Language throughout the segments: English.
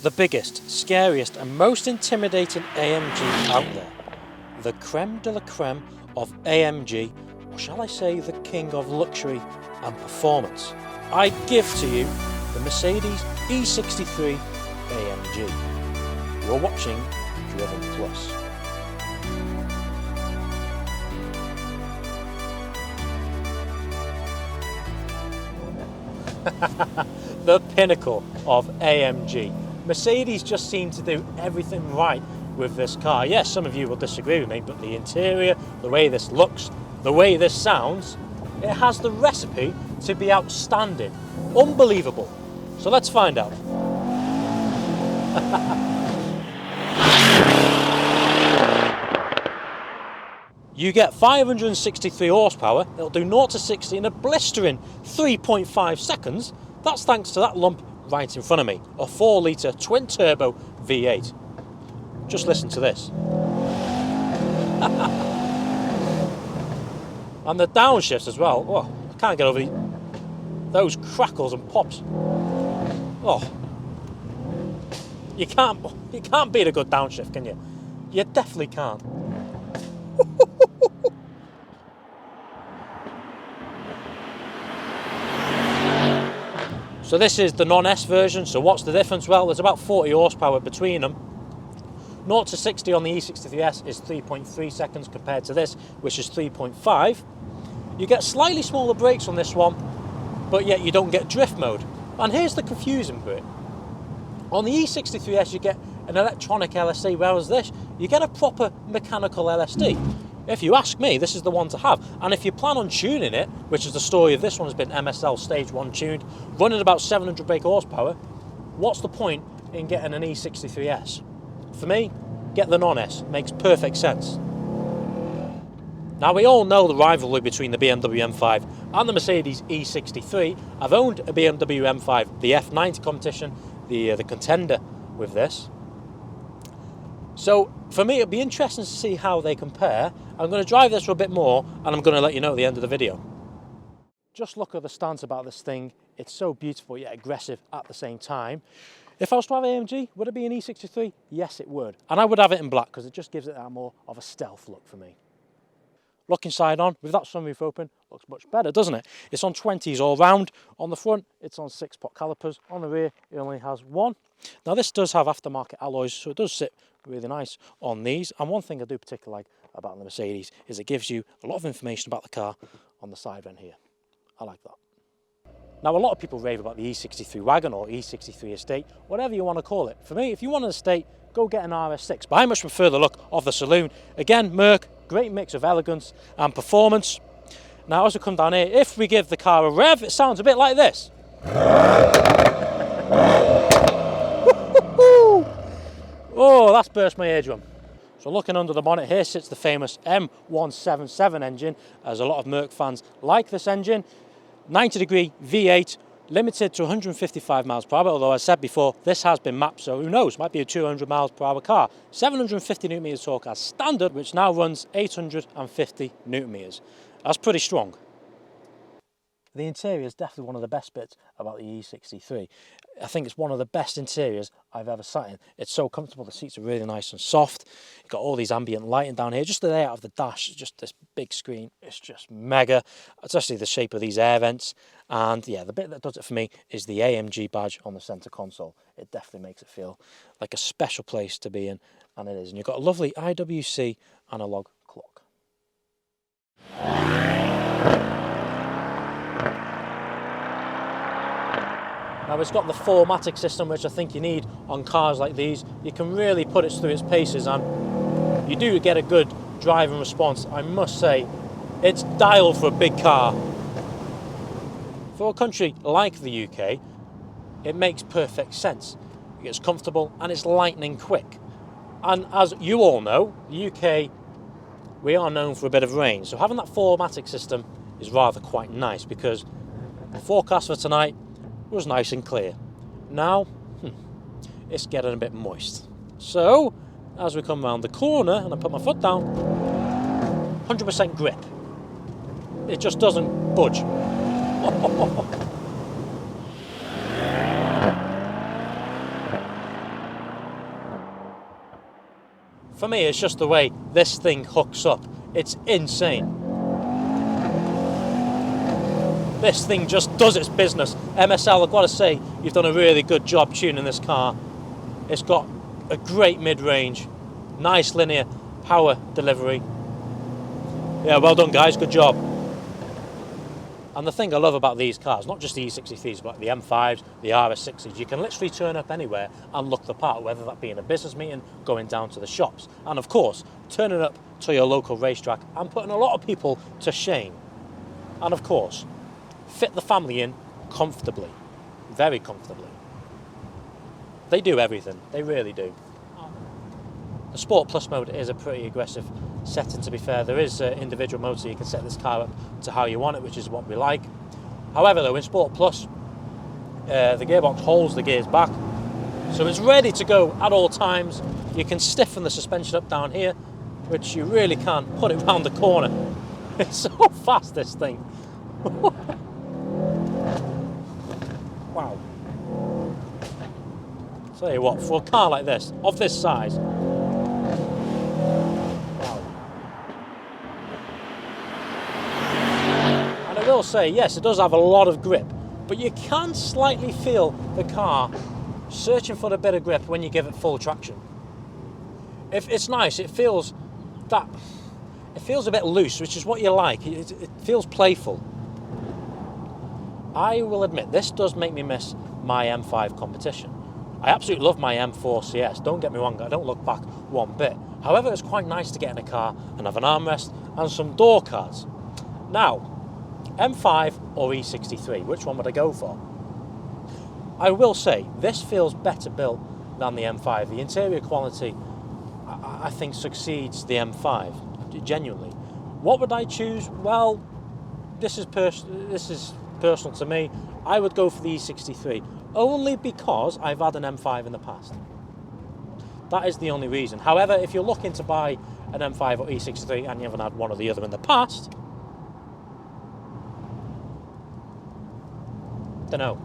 The biggest, scariest and most intimidating AMG out there. The creme de la creme of AMG, or shall I say the king of luxury and performance. I give to you the Mercedes E63 AMG. You're watching Driven Plus. The pinnacle of AMG. Mercedes just seem to do everything right with this car. Yes, some of you will disagree with me, but the interior, the way this looks, the way this sounds, it has the recipe to be outstanding. Unbelievable. So let's find out. You get 563 horsepower. It'll do 0 to 60 in a blistering 3.5 seconds. That's thanks to that lump right in front of me, a 4-litre twin-turbo V8. Just listen to this. And the downshifts as well. Oh, I can't get over those crackles and pops. Oh, you can't beat a good downshift, can you? You definitely can't. So this is the non-S version. So what's the difference? Well, there's about 40 horsepower between them. 0 to 60 on the E63S is 3.3 seconds compared to this, which is 3.5. You get slightly smaller brakes on this one, but yet you don't get drift mode. And here's the confusing bit. On the E63S, you get an electronic LSD, whereas this, you get a proper mechanical LSD. If you ask me, this is the one to have. And if you plan on tuning it, which is the story of this one, has been MSL Stage 1 tuned, running about 700 brake horsepower, what's the point in getting an E63S? For me, get the non-S. Makes perfect sense. Now, we all know the rivalry between the BMW M5 and the Mercedes E63. I've owned a BMW M5, the F90 competition, the contender with this. So, for me, it'll be interesting to see how they compare. I'm going to drive this for a bit more, and I'm going to let you know at the end of the video. Just look at the stance about this thing. It's so beautiful yet aggressive at the same time. If I was to have AMG, would it be an E63? Yes, it would. And I would have it in black because it just gives it that more of a stealth look for me. Looking side on, with that sunroof open, looks much better, doesn't it? It's on 20s all round. On the front, it's on 6-pot calipers. On the rear, it only has 1. Now, this does have aftermarket alloys, so it does sit really nice on these. And one thing I do particularly like about the Mercedes is it gives you a lot of information about the car on the side vent here. I like that. Now, a lot of people rave about the E63 wagon or E63 estate, whatever you want to call it. For me, if you want an estate, go get an RS6. But I much prefer the look of the saloon. Again, Merc, great mix of elegance and performance. Now, as we come down here, if we give the car a rev, it sounds a bit like this. Oh, that's burst my eardrum. So looking under the bonnet, here sits the famous M177 engine, as a lot of Merc fans like this engine. 90-degree V8, limited to 155 miles per hour, although as I said before, this has been mapped, so who knows, might be a 200 miles per hour car. 750 newton meters torque as standard, which now runs 850 newton meters. That's pretty strong. The interior is definitely one of the best bits about the E63. I think it's one of the best interiors I've ever sat in. It's so comfortable, the seats are really nice and soft. You've got all these ambient lighting down here. Just the layout of the dash, just this big screen, it's just mega. Especially the shape of these air vents. And yeah, the bit that does it for me is the AMG badge on the centre console. It definitely makes it feel like a special place to be in, and it is. And you've got a lovely IWC analog clock. Now, it's got the 4MATIC system, which I think you need on cars like these. You can really put it through its paces, and you do get a good driving response. I must say, it's dialed for a big car. For a country like the UK, it makes perfect sense. It's comfortable and it's lightning quick. And as you all know, the UK, we are known for a bit of rain. So having that 4MATIC system is rather quite nice, because the forecast for tonight was nice and clear. Now, it's getting a bit moist. So, as we come around the corner and I put my foot down, 100% grip. It just doesn't budge. For me, it's just the way this thing hooks up. It's insane. This thing just does its business. MSL, I've got to say, you've done a really good job tuning this car. It's got a great mid-range, nice linear power delivery. Yeah, well done guys, good job. And the thing I love about these cars, not just the E63s, but the M5s, the RS6s, you can literally turn up anywhere and look the part, whether that be in a business meeting, going down to the shops, and of course, turning up to your local racetrack and putting a lot of people to shame. And of course, fit the family in comfortably, very comfortably. They do everything, they really do. The Sport Plus mode is a pretty aggressive setting, to be fair. There is individual modes, so you can set this car up to how you want it, which is what we like. However though, in Sport Plus, the gearbox holds the gears back, so it's ready to go at all times. You can stiffen the suspension up down here, which you really can put it round the corner. It's so fast, this thing. Wow. Tell you what, for a car like this, of this size, I will say, yes, it does have a lot of grip, but you can slightly feel the car searching for a bit of grip when you give it full traction. If it's nice, it feels a bit loose, which is what you like. It feels playful. I will admit, this does make me miss my M5 competition. I absolutely love my M4 CS, don't get me wrong, I don't look back one bit. However, it's quite nice to get in a car and have an armrest and some door cards. Now, M5 or E63, which one would I go for? I will say, this feels better built than the M5. The interior quality, I think, succeeds the M5, genuinely. What would I choose? Well, this is personal to me. I would go for the E63, only because I've had an M5 in the past. That is the only reason. However, if you're looking to buy an M5 or E63 and you haven't had one or the other in the past, don't know.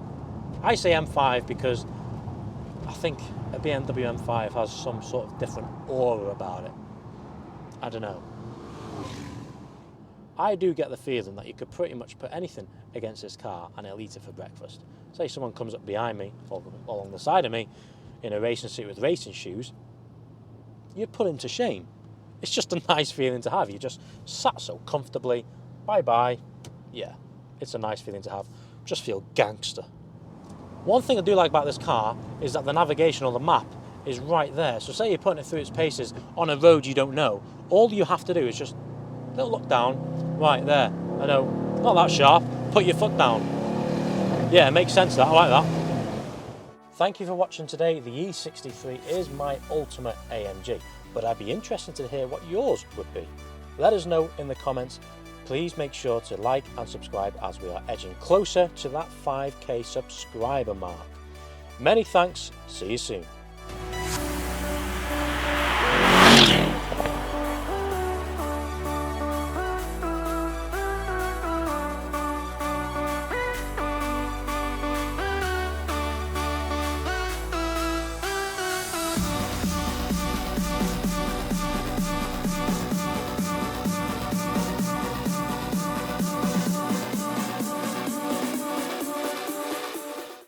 I say M5 because I think a BMW M5 has some sort of different aura about it. I don't know. I do get the feeling that you could pretty much put anything against this car and it'll eat it for breakfast. Say someone comes up behind me or along the side of me in a racing suit with racing shoes, you'd put him to shame. It's just a nice feeling to have. You just sat so comfortably. Bye-bye. Yeah, it's a nice feeling to have. Just feel gangster. One thing I do like about this car is that the navigation or the map is right there. So say you're putting it through its paces on a road you don't know, all you have to do is just a little look down, right there. I know, not that sharp, put your foot down. Yeah, it makes sense, that, I like that. Thank you for watching today. The E63 is my ultimate AMG, but I'd be interested to hear what yours would be. Let us know in the comments. Please make sure to like and subscribe as we are edging closer to that 5K subscriber mark. Many thanks, see you soon.